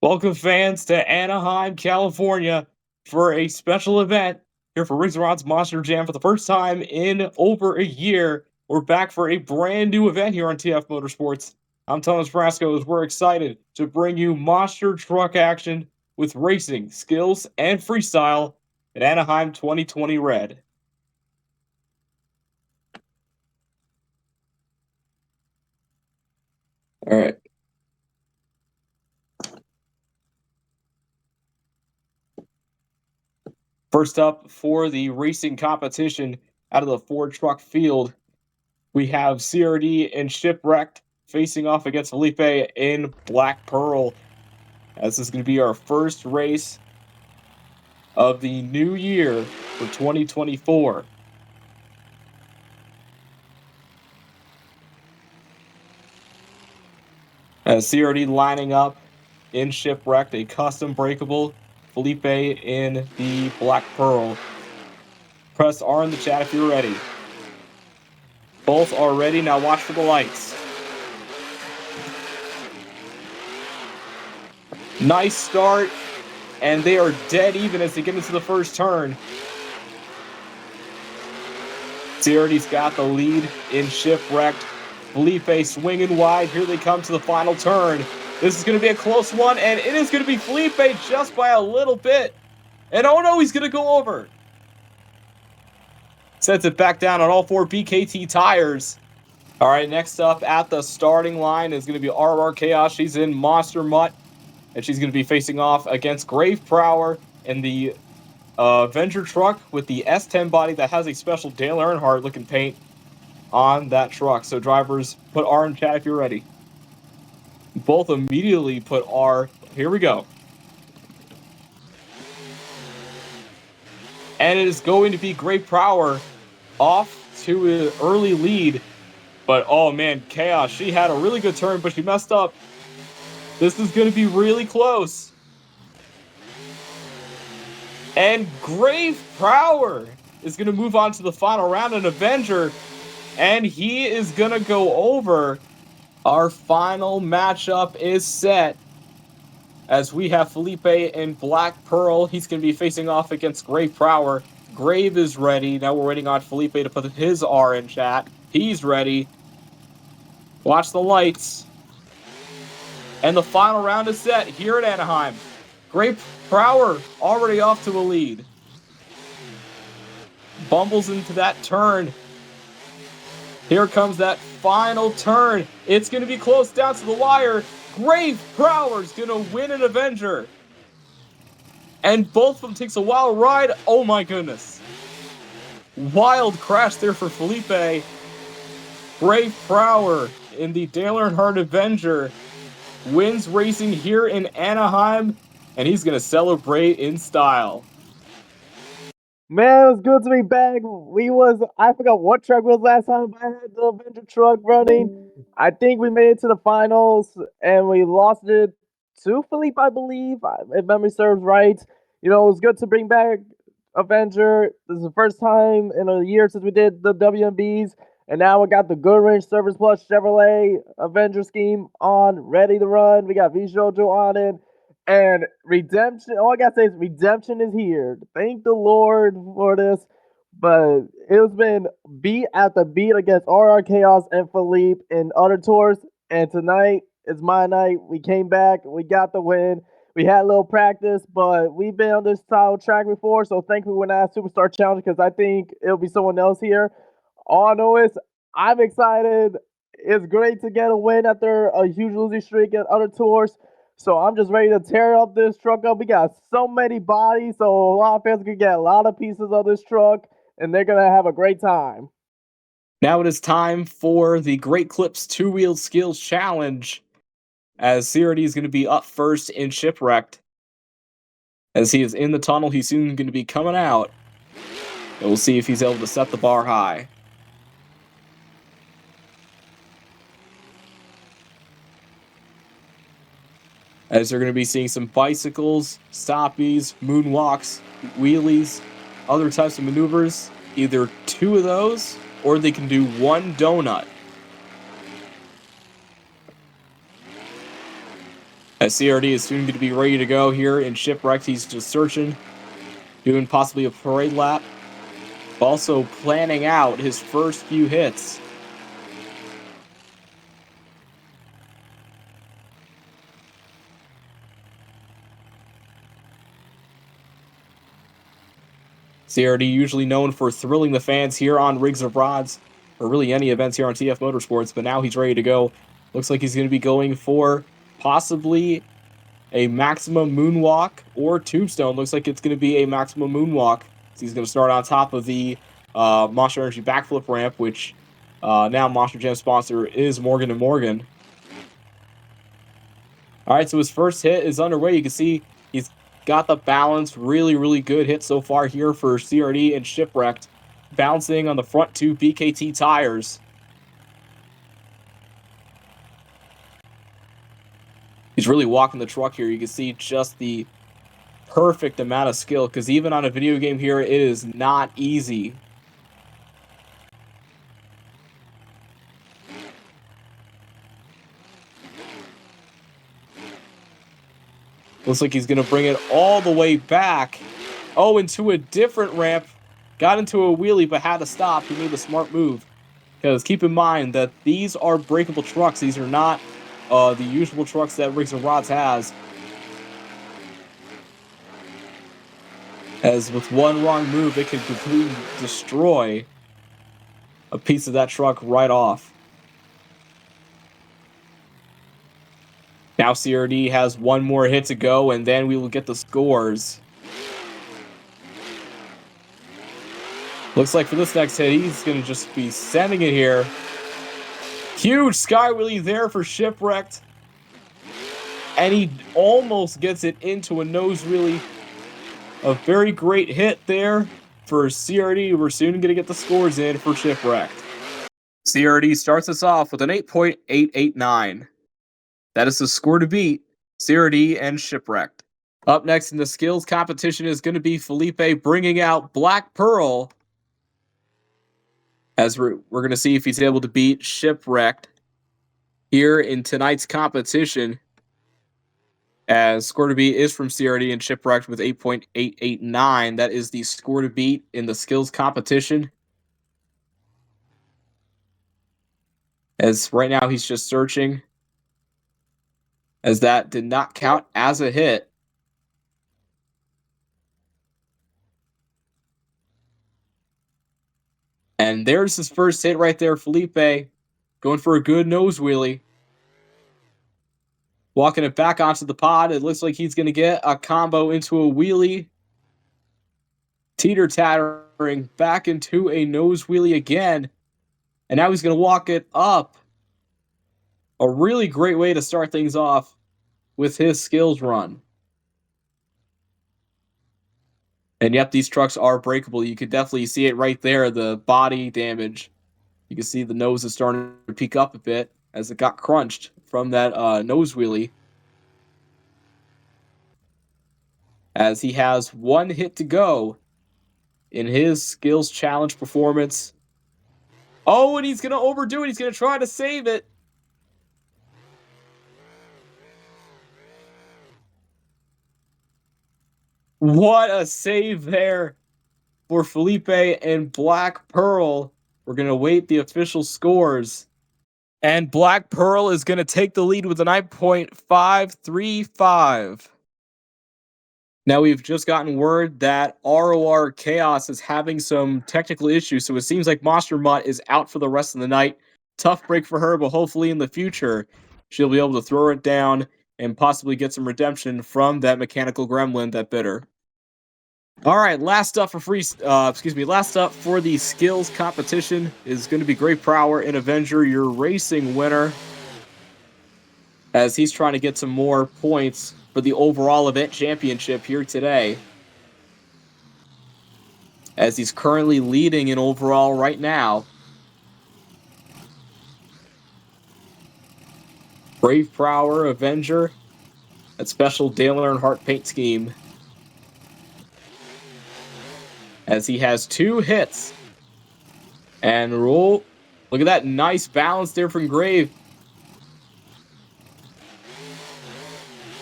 Welcome, fans, to Anaheim, California for a special event here for Riggs Rod's Monster Jam for the first time in over a year. We're back for a brand new event here on TF Motorsports. I'm Thomas Brasco as we're excited to bring you monster truck action with racing, skills, and freestyle at Anaheim 2020 Red. All right. First up for the racing competition out of the Ford truck field, we have CRD and Shipwrecked facing off against Felipe in Black Pearl. This is going to be our first race of the new year for 2024. CRD lining up in Shipwrecked, a custom breakable. Felipe in the Black Pearl. Press R in the chat if you're ready. Both are ready. Now watch for the lights. Nice start, and they are dead even as they get into the first turn. CRD's got the lead in Shipwrecked. Felipe swinging wide. Here they come to the final turn. This is going to be a close one, and it is going to be Felipe just by a little bit. And oh no, he's going to go over. Sets it back down on all four BKT tires. All right, next up at the starting line is going to be RR Chaos. She's in Monster Mutt, and she's going to be facing off against Grave Prower in the Avenger truck with the S10 body that has a special Dale Earnhardt looking paint on that truck. So drivers, put R in chat if you're ready. Both immediately put R. Here we go. And it is going to be Grave Prower off to an early lead. But oh man, Chaos, she had a really good turn, but she messed up. This is going to be really close. And Grave Prower is going to move on to the final round in Avenger. And he is going to go over. Our final matchup is set as we have Felipe in Black Pearl. He's going to be facing off against Grave Prower. Grave is ready. Now we're waiting on Felipe to put his R in chat. He's ready. Watch the lights. And the final round is set here at Anaheim. Grave Prower already off to a lead. Bumbles into that turn. Here comes that final turn. It's going to be close down to the wire. Grave Prower's going to win an Avenger. And both of them takes a wild ride. Oh my goodness. Wild crash there for Felipe. Grave Prower in the Dale Earnhardt Avenger wins racing here in Anaheim, and he's going to celebrate in style. Man, it was good to be back. I forgot what truck was last time I had the Avenger truck running. I think we made it to the finals, and we lost it to Philippe, I believe, if memory serves right. You know, it was good to bring back Avenger. This is the first time in a year since we did the WMBs, and now we got the Good Range Service Plus Chevrolet Avenger scheme on, ready to run. We got V-Jojo on it. And redemption, all I gotta say is redemption is here. Thank the Lord for this. But it's been beat after beat against RR Chaos and Philippe in other tours. And tonight is my night. We came back, we got the win. We had a little practice, but we've been on this style track before. So thankfully we're not Superstar Challenge because I think it'll be someone else here. All I know is I'm excited. It's great to get a win after a huge losing streak at other tours. So I'm just ready to tear up this truck up. We got so many bodies, so a lot of fans can get a lot of pieces of this truck, and they're going to have a great time. Now it is time for the Great Clips Two-Wheel Skills Challenge, as CRD is going to be up first in Shipwrecked. As he is in the tunnel, he's soon going to be coming out. And we'll see if he's able to set the bar high. As they're going to be seeing some bicycles, stoppies, moonwalks, wheelies, other types of maneuvers. Either two of those, or they can do one donut. As CRD is soon going to be ready to go here in Shipwrecked. He's just searching, doing possibly a parade lap. Also planning out his first few hits. CRD usually known for thrilling the fans here on Rigs of Rods, or really any events here on TF Motorsports, but now he's ready to go. Looks like he's going to be going for possibly a maximum moonwalk or tombstone. Looks like it's going to be a maximum moonwalk. So he's going to start on top of the Monster Energy backflip ramp, which now Monster Jam sponsor is Morgan & Morgan. All right, so his first hit is underway. You can see he's got the balance. Really, really good hit so far here for CRD and Shipwrecked. Bouncing on the front two BKT tires. He's really walking the truck here. You can see just the perfect amount of skill, because even on a video game here, it is not easy. Looks like he's going to bring it all the way back. Oh, into a different ramp. Got into a wheelie, but had to stop. He made a smart move. Because keep in mind that these are breakable trucks. These are not the usual trucks that Rigs and Rods has. As with one wrong move, it can completely destroy a piece of that truck right off. Now CRD has one more hit to go, and then we will get the scores. Looks like for this next hit, he's going to just be sending it here. Huge sky wheelie there for Shipwrecked. And he almost gets it into a nose wheelie. A very great hit there for CRD. We're soon going to get the scores in for Shipwrecked. CRD starts us off with an 8.889. That is the score to beat, CRD and Shipwrecked. Up next in the skills competition is going to be Felipe bringing out Black Pearl. As we're going to see if he's able to beat Shipwrecked here in tonight's competition. As score to beat is from CRD and Shipwrecked with 8.889. That is the score to beat in the skills competition. As right now he's just searching, as that did not count as a hit. And there's his first hit right there, Felipe. Going for a good nose wheelie. Walking it back onto the pod. It looks like he's going to get a combo into a wheelie. Teeter-tattering back into a nose wheelie again. And now he's going to walk it up. A really great way to start things off with his skills run. And yep, these trucks are breakable. You could definitely see it right there, the body damage. You can see the nose is starting to peak up a bit as it got crunched from that nose wheelie. As he has one hit to go in his skills challenge performance. Oh, and he's going to overdo it. He's going to try to save it. What a save there for Felipe and Black Pearl. We're going to wait the official scores. And Black Pearl is going to take the lead with a 9.535. Now we've just gotten word that ROR Chaos is having some technical issues, so it seems like Monster Mutt is out for the rest of the night. Tough break for her, but hopefully in the future she'll be able to throw it down and possibly get some redemption from that mechanical gremlin that bit her. All right, last up for last up for the skills competition is going to be Great Prower and Avenger, your racing winner, as he's trying to get some more points for the overall event championship here today, as he's currently leading in overall right now. Brave Prower, Avenger, that special Dale Earnhardt paint scheme, as he has two hits. And roll. Look at that nice balance there from Grave.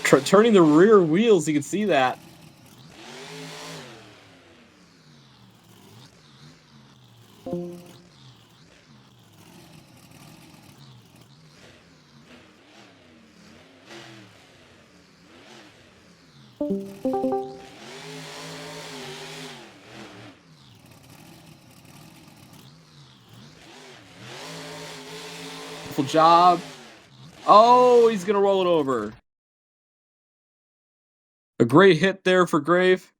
turning the rear wheels, you can see that. Beautiful job. Oh, he's gonna roll it over. A great hit there for Grave.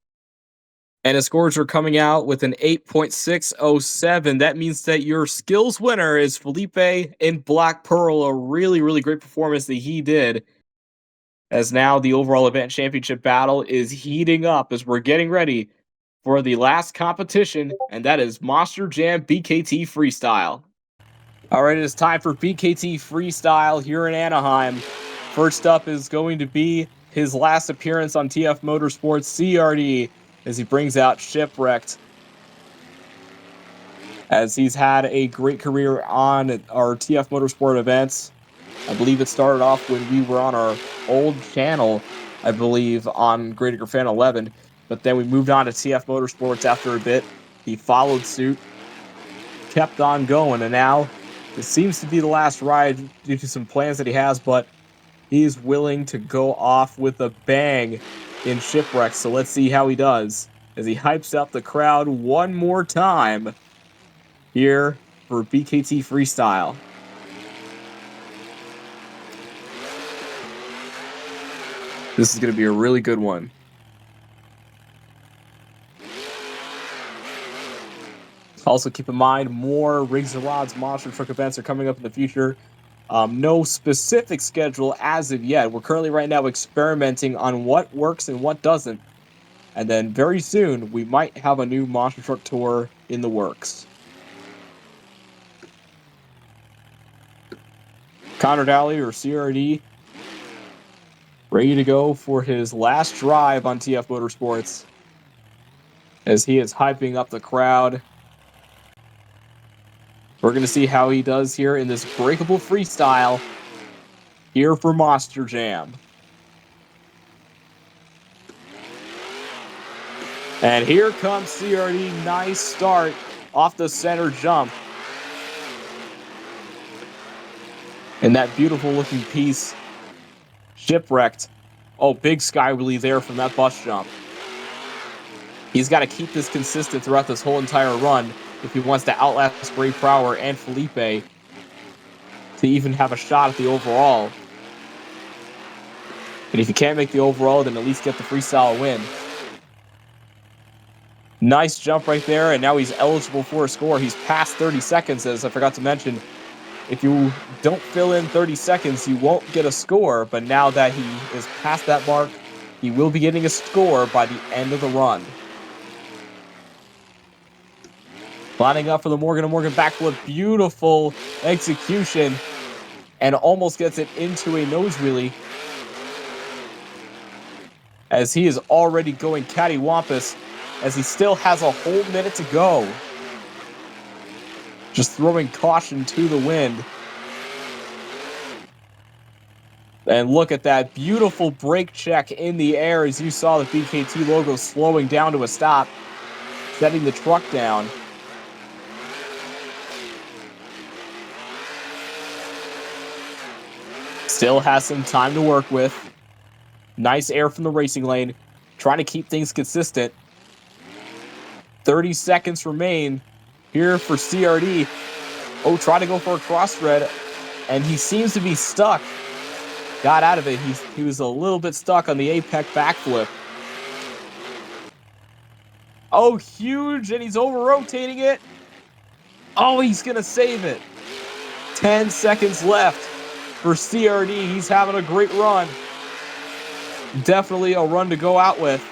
And his scores are coming out with an 8.607. That means that your skills winner is Felipe in Black Pearl. A really, really great performance that he did. As now the overall event championship battle is heating up as we're getting ready for the last competition, and that is Monster Jam BKT Freestyle. All right, it is time for BKT Freestyle here in Anaheim. First up is going to be his last appearance on TF Motorsports CRD as he brings out Shipwrecked. As he's had a great career on our TF Motorsport events. I believe it started off when we were on our old channel, I believe, on Greater Fan 11. But then we moved on to TF Motorsports after a bit. He followed suit, kept on going, and now it seems to be the last ride due to some plans that he has, but he's willing to go off with a bang in Shipwreck. So let's see how he does as he hypes up the crowd one more time here for BKT Freestyle. This is going to be a really good one. Also, keep in mind, more Rigs and Rods Monster Truck events are coming up in the future. No specific schedule as of yet. We're currently right now experimenting on what works and what doesn't. And then very soon, we might have a new Monster Truck tour in the works. Connor Daly, or CRD, ready to go for his last drive on TF Motorsports as he is hyping up the crowd. We're going to see how he does here in this Breakable Freestyle here for Monster Jam. And here comes CRD. Nice start off the center jump. And that beautiful looking piece, Shipwrecked. Oh, big sky wheelie there from that bus jump. He's got to keep this consistent throughout this whole entire run if he wants to outlast Brave Prower and Felipe to even have a shot at the overall. And if you can't make the overall, then at least get the freestyle win. Nice jump right there, and now he's eligible for a score. He's past 30 seconds, as I forgot to mention. If you don't fill in 30 seconds, you won't get a score, but now that he is past that mark, he will be getting a score by the end of the run. Lining up for the Morgan & Morgan backflip. Beautiful execution, and almost gets it into a nose wheelie as he is already going cattywampus as he still has a whole minute to go. Just throwing caution to the wind. And look at that beautiful brake check in the air as you saw the BKT logo slowing down to a stop, setting the truck down. Still has some time to work with. Nice air from the racing lane. Trying to keep things consistent. 30 seconds remain here for CRD. Oh, trying to go for a cross thread, and he seems to be stuck. Got out of it. He was a little bit stuck on the apex backflip. Oh, huge, and he's over-rotating it. Oh, he's going to save it. 10 seconds left for CRD. He's having a great run. Definitely a run to go out with.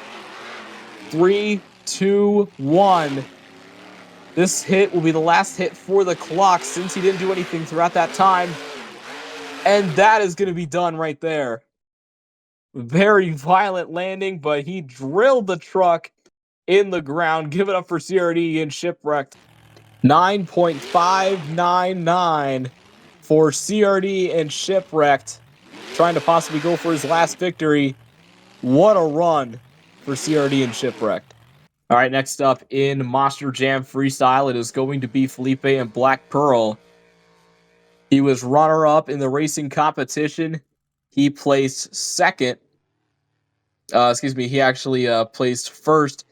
3, 2, 1. This hit will be the last hit for the clock since he didn't do anything throughout that time. And that is going to be done right there. Very violent landing, but he drilled the truck in the ground. Give it up for CRD and Shipwrecked. 9.599 for CRD and Shipwrecked. trying to possibly go for his last victory. What a run for CRD and Shipwrecked. All right, next up in Monster Jam Freestyle, it is going to be Felipe and Black Pearl. He was runner-up in the racing competition. He placed second. He actually placed first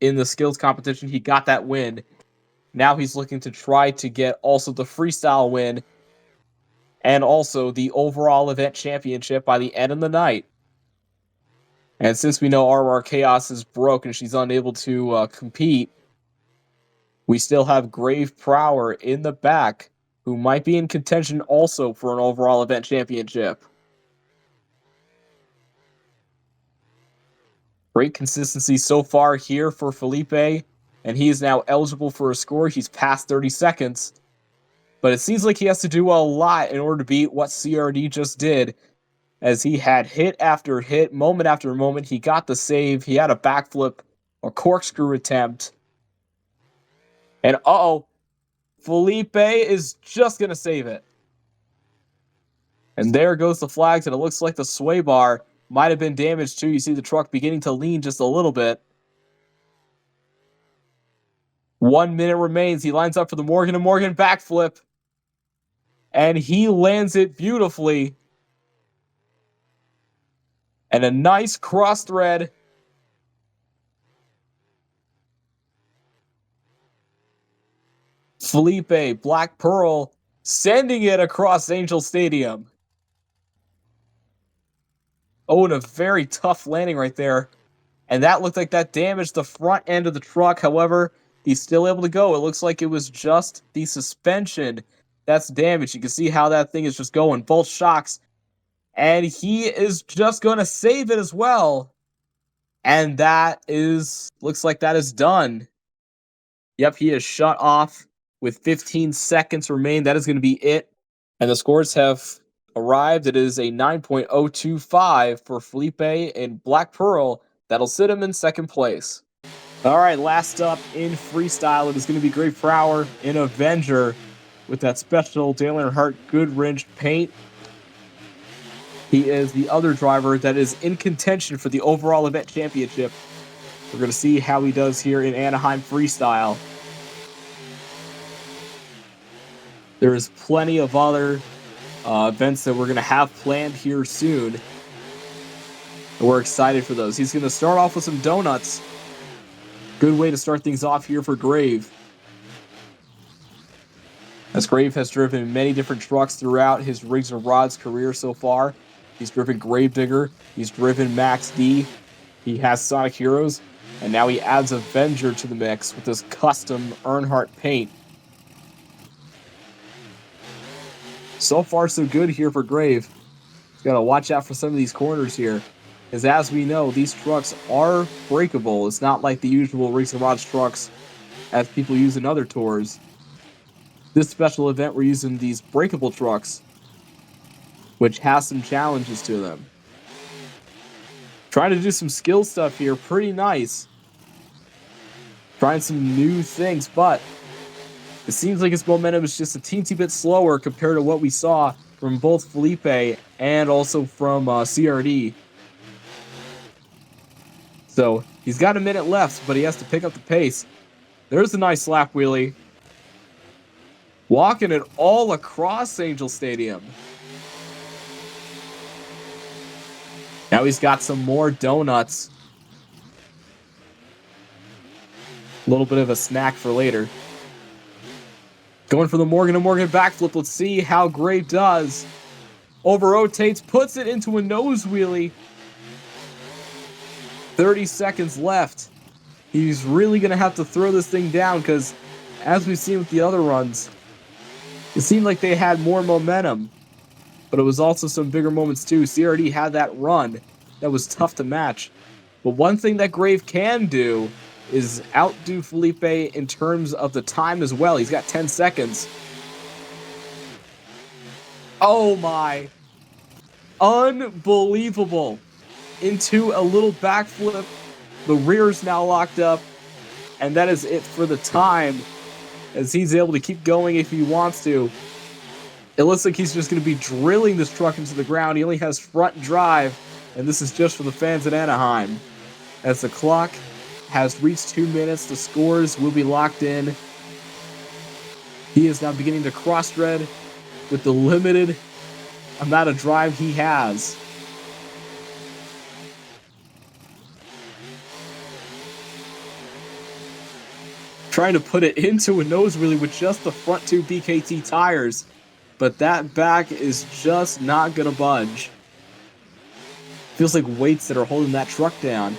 in the skills competition. He got that win. Now he's looking to try to get also the freestyle win and also the overall event championship by the end of the night. And since we know RR Chaos is broke and she's unable to compete, we still have Grave Prower in the back who might be in contention also for an overall event championship. Great consistency so far here for Felipe, and he is now eligible for a score. He's past 30 seconds, but it seems like he has to do a lot in order to beat what CRD just did, as he had hit after hit, moment after moment. He got the save. He had a backflip, a corkscrew attempt. And Felipe is just going to save it. And there goes the flags, and it looks like the sway bar might have been damaged too. You see the truck beginning to lean just a little bit. 1 minute remains. He lines up for the Morgan & Morgan backflip. And he lands it beautifully. And a nice cross thread. Felipe, Black Pearl, sending it across Angel Stadium. Oh, and a very tough landing right there. And that looked like that damaged the front end of the truck. However, he's still able to go. It looks like it was just the suspension that's damaged. You can see how that thing is just going. Both shocks. And he is just going to save it as well. And looks like that is done. Yep, he is shut off with 15 seconds remain. That is going to be it. And the scores have arrived. It is a 9.025 for Felipe and Black Pearl. That'll sit him in second place. All right, last up in freestyle, it is going to be Grave Prower in Avenger with that special Dale Earnhardt Goodwrench paint. He is the other driver that is in contention for the overall event championship. We're going to see how he does here in Anaheim freestyle. There is plenty of other events that we're going to have planned here soon. And we're excited for those. He's going to start off with some donuts. Good way to start things off here for Grave. As Grave has driven many different trucks throughout his Rigs and Rods career so far. He's driven Gravedigger. He's driven Max D. He has Sonic Heroes. And now he adds Avenger to the mix with this custom Earnhardt paint. So far, so good here for Grave. He's got to watch out for some of these corners here. Because as we know, these trucks are breakable. It's not like the usual Rigs and Rods trucks as people use in other tours. This special event, we're using these breakable trucks, which has some challenges to them. Trying to do some skill stuff here. Pretty nice. Trying some new things, but it seems like his momentum is just a teensy bit slower compared to what we saw from both Felipe and also from CRD. So he's got a minute left, but he has to pick up the pace. There's a nice lap wheelie. Walking it all across Angel Stadium. Now he's got some more donuts. A little bit of a snack for later. Going for the Morgan & Morgan backflip. Let's see how Grave does. Over-rotates, puts it into a nose wheelie. 30 seconds left. He's really going to have to throw this thing down because, as we've seen with the other runs, it seemed like they had more momentum. But it was also some bigger moments too. CRD had that run that was tough to match. But one thing that Grave can do is outdo Felipe in terms of the time as well. He's got 10 seconds. Oh my. Unbelievable. Into a little backflip. The rear's now locked up. And that is it for the time, as he's able to keep going if he wants to. It looks like he's just going to be drilling this truck into the ground. He only has front drive, and this is just for the fans in Anaheim. As the clock has reached 2 minutes, the scores will be locked in. He is now beginning to cross-thread with the limited amount of drive he has. Trying to put it into a nose wheelie with just the front two BKT tires, but that back is just not gonna budge. Feels like weights that are holding that truck down.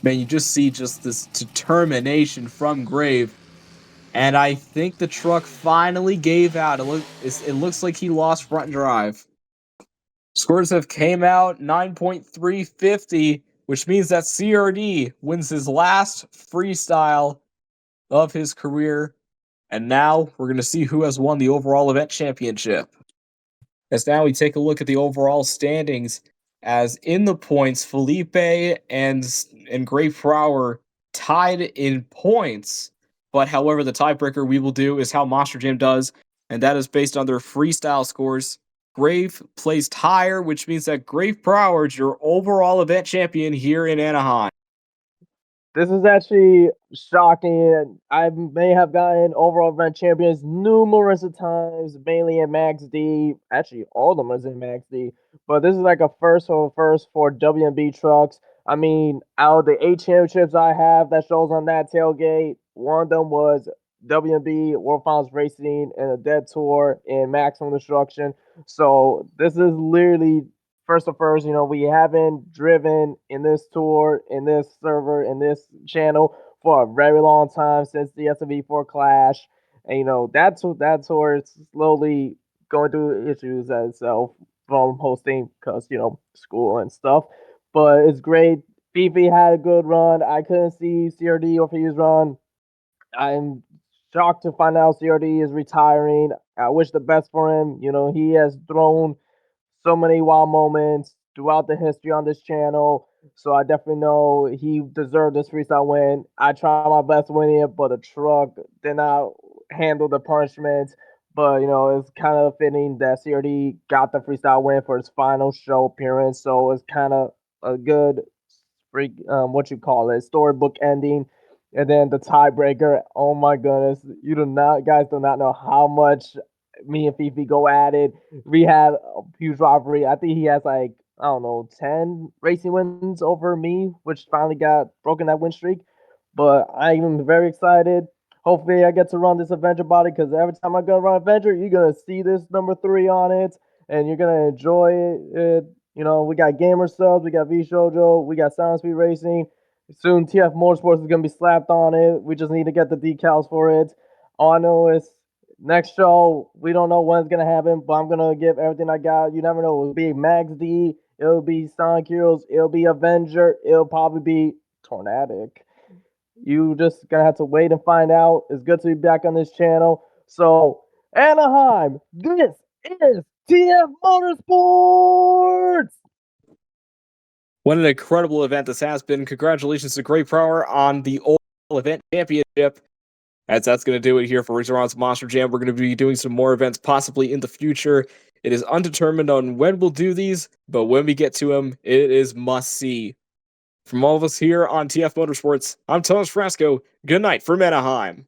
Man, you just see just this determination from Grave, and I think the truck finally gave out. It looks like he lost front drive. Scores have came out 9.350, which means that CRD wins his last freestyle of his career. And now we're going to see who has won the overall event championship. As now we take a look at the overall standings, as in the points, Felipe and Gray Prower tied in points. But however, the tiebreaker we will do is how Monster Jam does, and that is based on their freestyle scores. Grave placed higher, which means that Grave Prower is your overall event champion here in Anaheim. This is actually shocking. I may have gotten overall event champions numerous of times, mainly in Max D. Actually, all of them was in Max D. But this is like a first for WMB trucks. I mean, out of the 8 championships I have that shows on that tailgate, one of them was WMB World Finals Racing and a Dead Tour in Maximum Destruction. So this is literally first, we haven't driven in this tour, in this server, in this channel for a very long time since the SV4 Clash. And that tour is slowly going through issues itself from hosting because school and stuff. But it's great. Fifi had a good run. I couldn't see CRD or Fifi's run. I'm shocked to find out CRD is retiring. I wish the best for him. He has thrown so many wild moments throughout the history on this channel. So I definitely know he deserved this freestyle win. I tried my best winning it, but the truck did not handle the punishment. But it's kind of fitting that CRD got the freestyle win for his final show appearance. So it's kind of a good storybook ending. And then the tiebreaker. Oh my goodness, guys do not know how much me and Fifi go at it. We had a huge rivalry. I think he has like, I don't know, 10 racing wins over me, which finally got broken that win streak. But I'm very excited. Hopefully, I get to run this Avenger body because every time I'm gonna run Avenger, you're gonna see this number 3 on it, and you're gonna enjoy it. We got Gamer Subs, we got V Shoujo, we got Sound Speed Racing. Soon, TF Motorsports is gonna be slapped on it. We just need to get the decals for it. All I know is next show, we don't know when it's gonna happen, but I'm gonna give everything I got. You never know. It'll be Max D, it'll be Sonic Heroes, it'll be Avenger, it'll probably be Tornadic. You just gonna have to wait and find out. It's good to be back on this channel. So, Anaheim, this is TF Motorsports! What an incredible event this has been. Congratulations to Great Power on the overall event championship. As that's going to do it here for Racer On's Monster Jam. We're going to be doing some more events possibly in the future. It is undetermined on when we'll do these, but when we get to them, it is must-see. From all of us here on TF Motorsports, I'm Thomas Frasco. Good night from Anaheim.